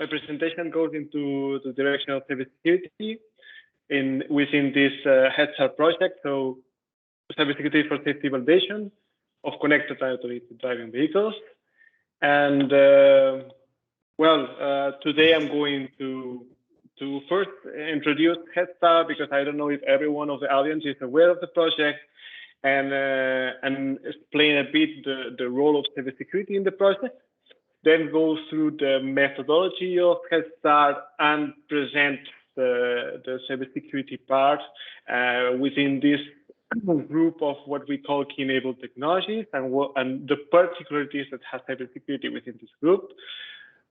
my presentation goes into the direction of cybersecurity within this HEADSTART project. So cybersecurity for safety validation of connected automated driving vehicles. And today I'm going to first introduce HEADSTART, because I don't know if everyone of the audience is aware of the project, and explain a bit the role of cybersecurity in the project. Then go through the methodology of HEADSTART and present the cybersecurity part within this group of what we call key-enabled technologies, and the particularities that have cybersecurity within this group.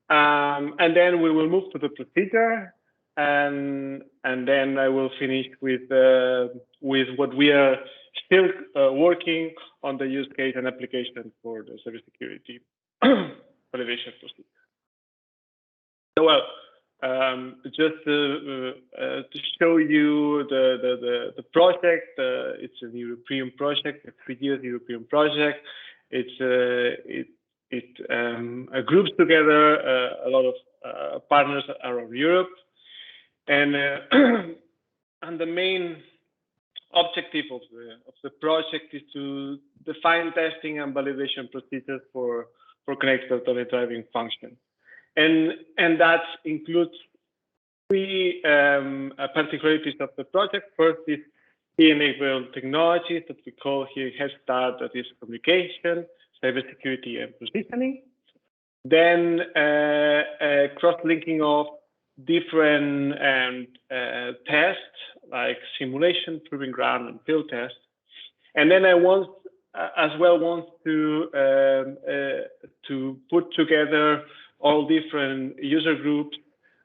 And then we will move to the procedure, and then I will finish with what we are still working on, the use case and application for the cybersecurity validation procedure. So, well, just to show you the project, it's a European project, a 3-year European project. It groups together a lot of partners around Europe, and the main objective of the project is to define testing and validation procedures for connected automated driving function, and that includes 3 particularities of the project. First is key-enabled technologies that we call here HEADSTART, that is communication, cybersecurity, and positioning. Then cross-linking of different tests like simulation, proving ground, and field tests. And then I want to put together all different user groups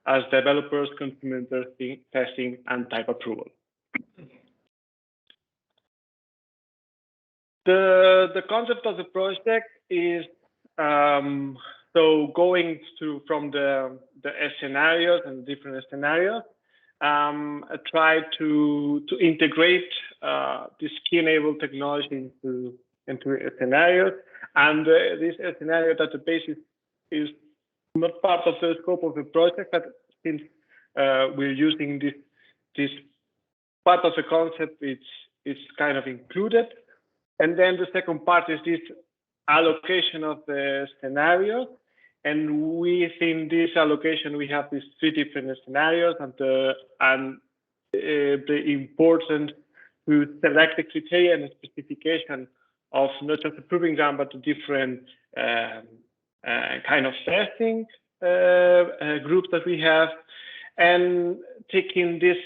as developers, consumer testing, and type approval. The concept of the project is so going through from the scenarios and different scenarios, try to integrate this key-enabled technology into a scenario, and this scenario database is not part of the scope of the project, but since we're using this part of the concept, it's kind of included. And then the second part is this allocation of the scenario. And within this allocation, we have these 3 different scenarios, and the importance to select the criteria and the specification of not just the proving ground, but the different kind of testing groups that we have, and taking this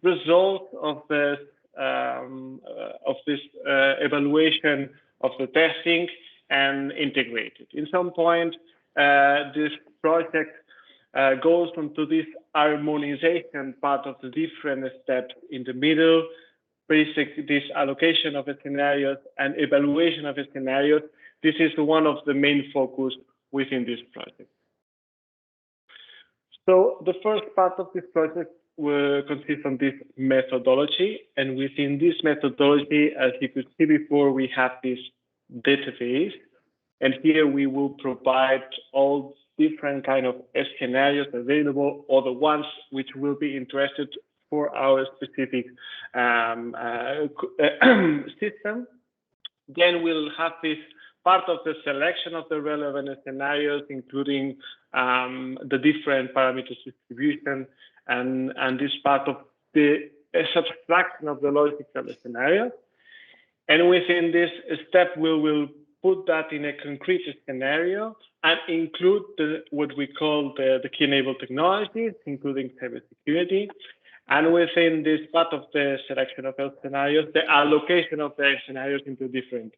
result of this evaluation of the testing and integrate it. In some point, this project goes into this harmonization part of the different steps in the middle, basically this allocation of the scenarios and evaluation of the scenarios. This is one of the main focus within this project. So the first part of this project will consist on this methodology, and within this methodology, as you could see before, we have this database, and here we will provide all different kind of scenarios available, or the ones which will be interested for our specific system. Then we'll have this part of the selection of the relevant scenarios, including the different parameters distribution, and this part of the subtraction of the logical scenario. And within this step, we will put that in a concrete scenario and include what we call the key-enabled technologies, including cybersecurity. And within this part of the selection of those scenarios, the allocation of the scenarios into different.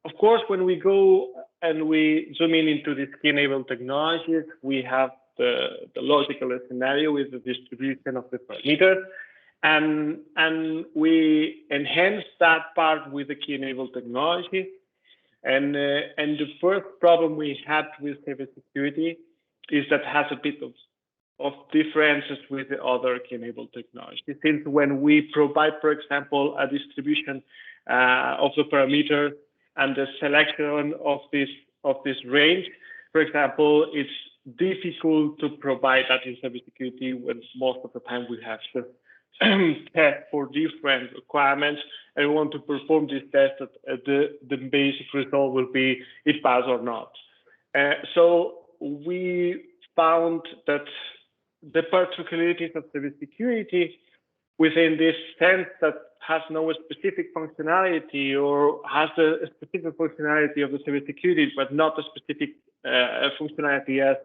Of course, when we go and we zoom in into these key-enabled technologies, we have the logical scenario with the distribution of the parameters, and we enhance that part with the key-enabled technology. And the first problem we had with cybersecurity is that has a bit of differences with the other key-enabled technology. Since when we provide, for example, a distribution of the parameter and the selection of this this range. For example, it's difficult to provide that in cybersecurity when most of the time we have to test for different requirements, and we want to perform this test that the basic result will be it pass or not. So we found that the particularities of cybersecurity within this sense that has no specific functionality or has a specific functionality of the cybersecurity, but not a specific functionality as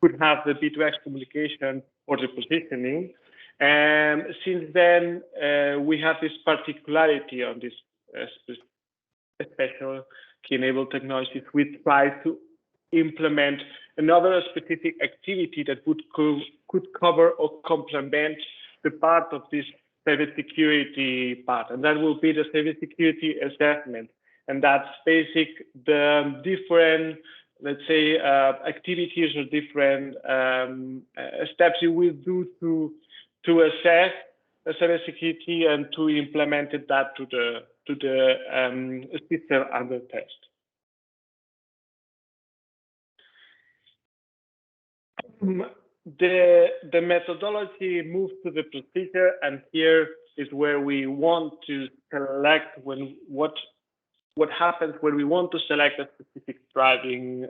could have the B2X communication or the positioning. And since then, we have this particularity on this special key-enabled technologies. We try to implement another specific activity that could cover or complement the part of this cybersecurity part, and that will be the cybersecurity assessment. And that's the different, let's say, activities or different steps you will do to assess the cybersecurity and to implement that to the system under test. The methodology moves to the procedure, and here is where we want to select what happens when we want to select a specific driving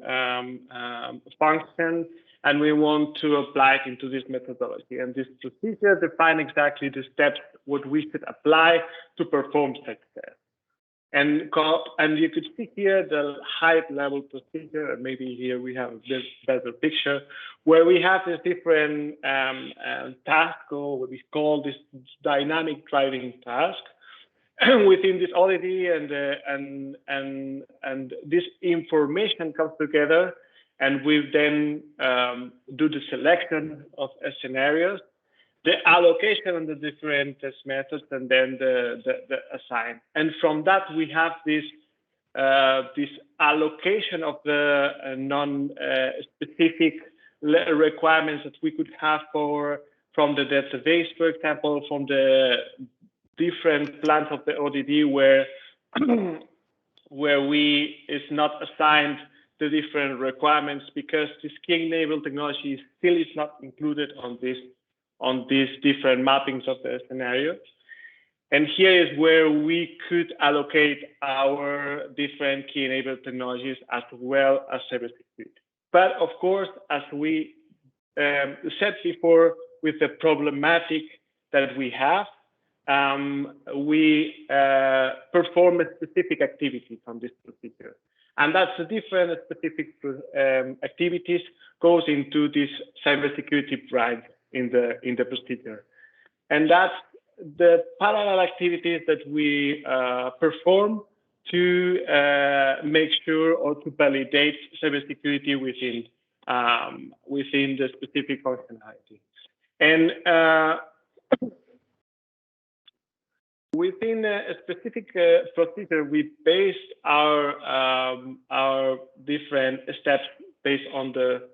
function, and we want to apply it into this methodology. And this procedure defines exactly the steps what we should apply to perform such test. And you could see here the high-level procedure, and maybe here we have this better picture, where we have this different task, or what we call this dynamic driving task, within this ODD, and this information comes together, and we then do the selection of scenarios, the allocation on the different test methods, and then the assign. And from that, we have this allocation of the non-specific requirements that we could have from the database, for example, from the different plans of the ODD where is not assigned the different requirements, because this key-enabled technology still is not included on these different mappings of the scenario. And here is where we could allocate our different key-enabled technologies as well as cybersecurity. But of course, as we said before, with the problematic that we have, we perform specific activities on this procedure. And that's the different specific activities goes into this cybersecurity branch in the procedure. And that's the parallel activities that we perform to make sure or to validate cybersecurity within the specific functionality. And within a specific procedure, we base our different steps based on the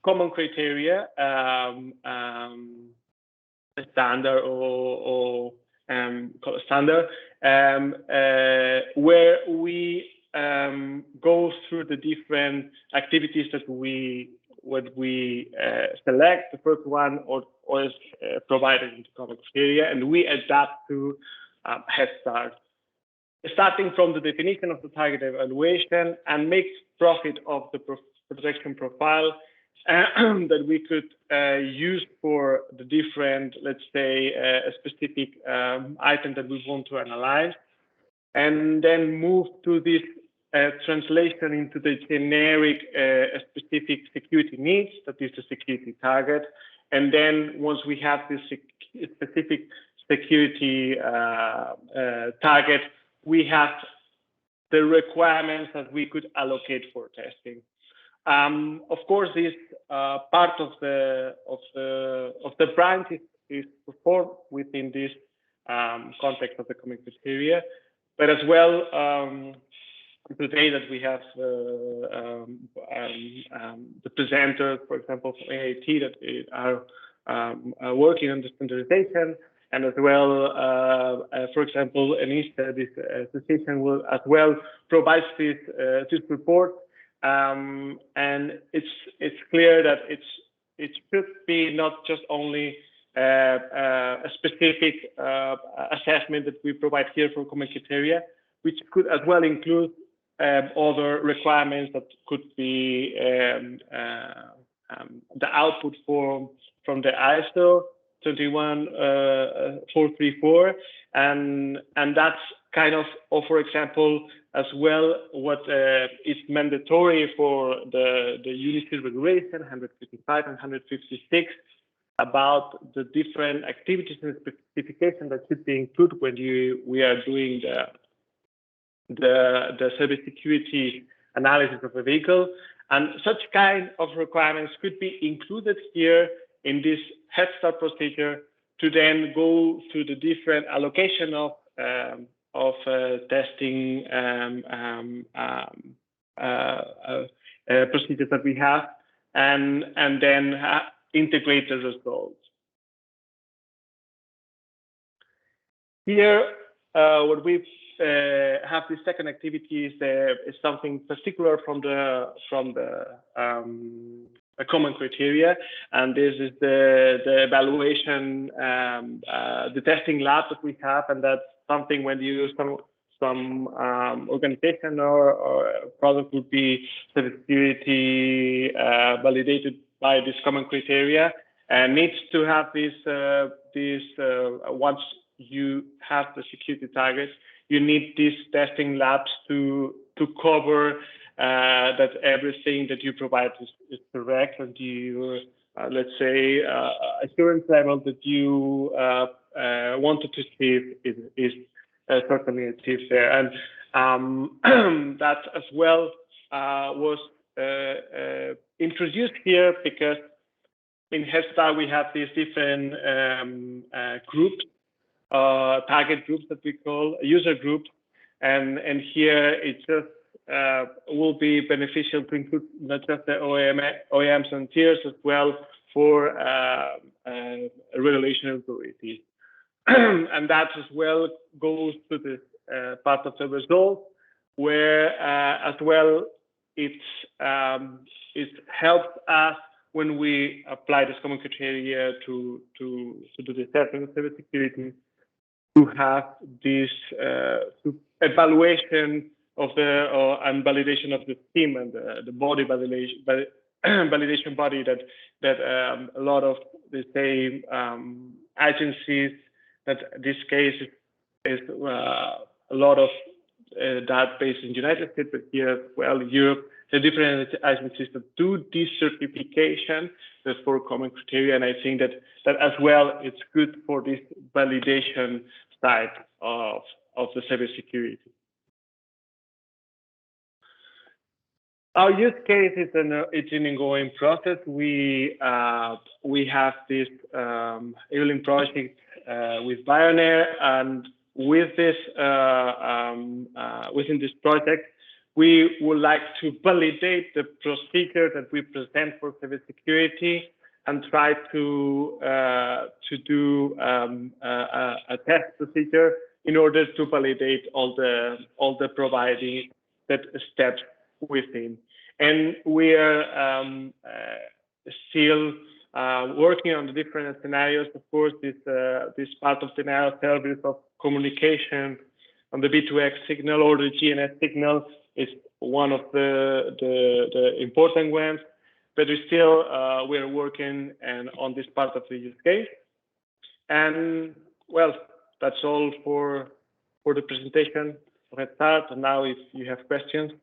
common criteria, standard or standard, where we go through the different activities that we select. The first one or is provided in the common criteria, and we adapt to HEADSTART, starting from the definition of the target evaluation and make profit of the protection profile that we could use for the different, let's say, specific item that we want to analyze, and then move to this translation into the generic specific security needs, that is the security target. And then once we have this specific security target, we have the requirements that we could allocate for testing. Of course, this part of the branch is performed within this context of the common criteria, but as well, today that we have the presenters, for example, from AIT, that are working on the standardization, and as well, for example, ANISTA, this association will as well provide this report And it's clear that it should be not just only a specific assessment that we provide here for common criteria, which could as well include other requirements that could be the output from the ISO 21434, and that's kind of, for example, as well what is mandatory for the UNICEF regulation 155 and 156 about the different activities and specifications that should be included when we are doing the cybersecurity analysis of a vehicle. And such kind of requirements could be included here in this HEADSTART procedure to then go to the different allocation of testing procedures that we have, and then integrate the results. Here, what we have the second activity is something particular from the common criteria, and this is the evaluation, the testing lab that we have, and that's something when you use some organization or product would be cybersecurity validated by this common criteria, and needs to have this once you have the security targets, you need these testing labs to cover that everything that you provide is correct, and you let's say assurance level that you wanted to achieve is certainly achieved there. And that as well was introduced here because in HEADSTART we have these different groups, target groups that we call user groups, and here it just will be beneficial to include not just the OEMs and tiers as well for regulation authorities. And that as well goes to this part of the result, where as well it helps us when we apply this common criteria to do the assessment of cybersecurity, to have this evaluation of the and validation of the team and the body validation body that a lot of the same agencies, that this case is a lot of that based in the United States, but here as well Europe, the different agencies that do this certification that's for common criteria, and I think that as well it's good for this validation side of the cybersecurity. Our use case is it's an ongoing process. We have this enabling project with Bionair, and with this within this project, we would like to validate the procedure that we present for cybersecurity and try to do a test procedure in order to validate all the providing that steps within. And we are still working on the different scenarios. Of course, this part of denial of service of communication on the V2X signal or the GNS signal is one of the important ones. But we still we are working on this part of the use case. And well, that's all for the presentation of HEADSTART. And now, if you have questions.